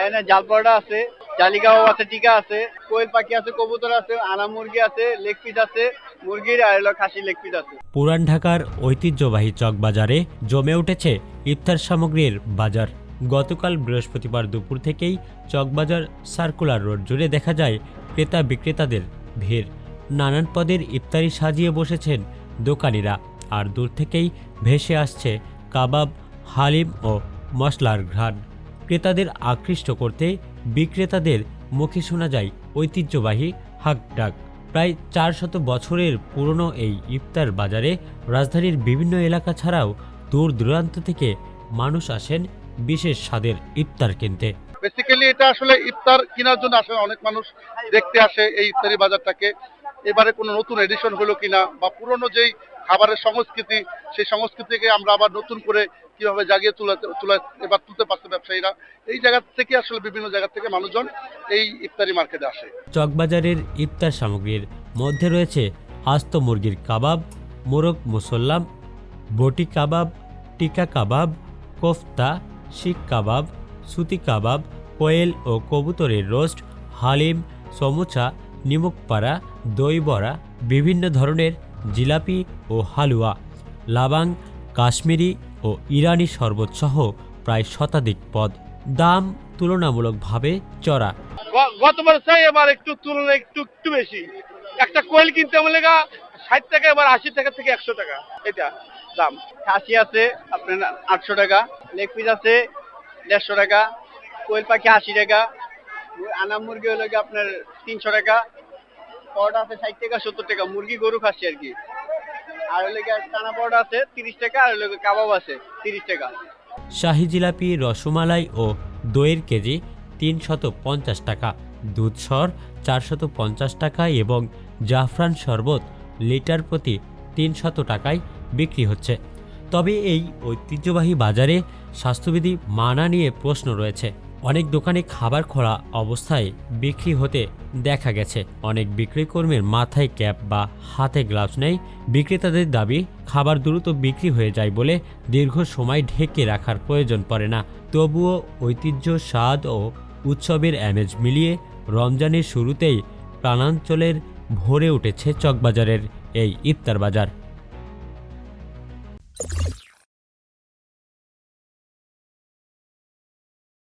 এখানে জাল পরোটা আছে, জালি কাবাব আছে, টিকা আছে, কোয়েল পাখি আছে, কবুতর আছে, আনা মুরগি আছে, লেগ পিস আছে, মুরগির আর হলো খাসি লেগ পিস আছে। পুরান ঢাকার ঐতিহ্যবাহী চকবাজারে জমে উঠেছে ইফতার সামগ্রীর বাজার। গতকাল বৃহস্পতিবার দুপুর থেকেই চকবাজার সার্কুলার রোড জুড়ে দেখা যায় ক্রেতা বিক্রেতাদের ভিড়। নানান পদের ইফতারি সাজিয়ে বসেছেন দোকানিরা, আর দূর থেকেই ভেসে আসছে কাবাব, হালিম ও মশলার ঘ্রাণ। ক্রেতাদের আকৃষ্ট করতে বিক্রেতাদের মুখে শোনা যায় ঐতিহ্যবাহী হাঁকডাক। প্রায় 400 বছরের পুরনো এই ইফতার বাজারে রাজধানীর বিভিন্ন এলাকা ছাড়াও দূর দূরান্ত থেকে মানুষ আসেন বিশেষ স্বাদের ইফতার কিনতে। বেসিক্যালি এটা আসলে ইফতার কেনার জন্য আসলে অনেক মানুষ দেখতে আসে এই ইফতারি বাজারটাকে। এবারে কোনো নতুন এডিশন হলো কিনা, বা পুরনো যেই খাবারের সংস্কৃতি, সেই সংস্কৃতিকে আমরা আবার নতুন করে কিভাবে জাগিয়ে এবার তুলতে পারছে ব্যবসায়ীরা। এই জায়গা থেকে আসলে বিভিন্ন জায়গা থেকে মানুষজন এই ইফতারি মার্কেটে আসে। চকবাজারের ইফতার সামগ্রীর মধ্যে রয়েছে আস্ত মুরগির কাবাব, মোরগ মুসল্লাম, বটি কাবাব, টিকা কাবাব, কোফতা, শিক কাবাব, সুতি কাবাব, কোয়েল ও কবুতরের রোস্ট, হালিম, সমুচা, নিমকপাড়া, দই বড়া, বিভিন্ন ধরনের জিলাপি ও হালুয়া, লাবাং, কাশ্মীরি ও ইরানি শরবত সহ প্রায় শতাধিক পদ। দাম তুলনামূলকভাবে চড়া। গতবার চাই এবার একটু তুলনায় একটু বেশি। একটা কোয়েল কিনতে হলে 60 টাকা, এবার 80 টাকা থেকে 100 টাকা এটা দাম। খাসি আছে আপনার 800 টাকা, লেগ পিস আছে 150 টাকা, কোয়েল পাখি 80 টাকা, আনা মুরগি হলো কি আপনার 300 টাকা, পরোটা আছে 60 টাকা 70 টাকা, মুরগি গরু খাসি আর কি। আর হলো কি টানা পরোটা আছে 30 টাকা, আর হলো কাবাব আছে 30 টাকা। শাহি জিলাপি, রসমালাই ও দইয়ের কেজি 350 টাকা, দুধসর 450 টাকা এবং জাফরান শরবত লিটার প্রতি 300 টাকায় বিক্রি হচ্ছে। তবে এই ঐতিহ্যবাহী বাজারে স্বাস্থ্যবিধি মানা নিয়ে প্রশ্ন রয়েছে। অনেক দোকানে খাবার খোলা অবস্থায় বিক্রি হতে দেখা গেছে। অনেক বিক্রয়কর্মীর মাথায় ক্যাপ বা হাতে গ্লাভস নেই। বিক্রেতাদের দাবি, খাবার দ্রুত বিক্রি হয়ে যায় বলে দীর্ঘ সময় ঢেকে রাখার প্রয়োজন পড়ে না। তবুও ঐতিহ্য, স্বাদ ও উৎসবের আমেজ মিলিয়ে রমজানের শুরুতেই প্রাণাঞ্চলের ভরে উঠেছে চকবাজারের এই ইফতার বাজার।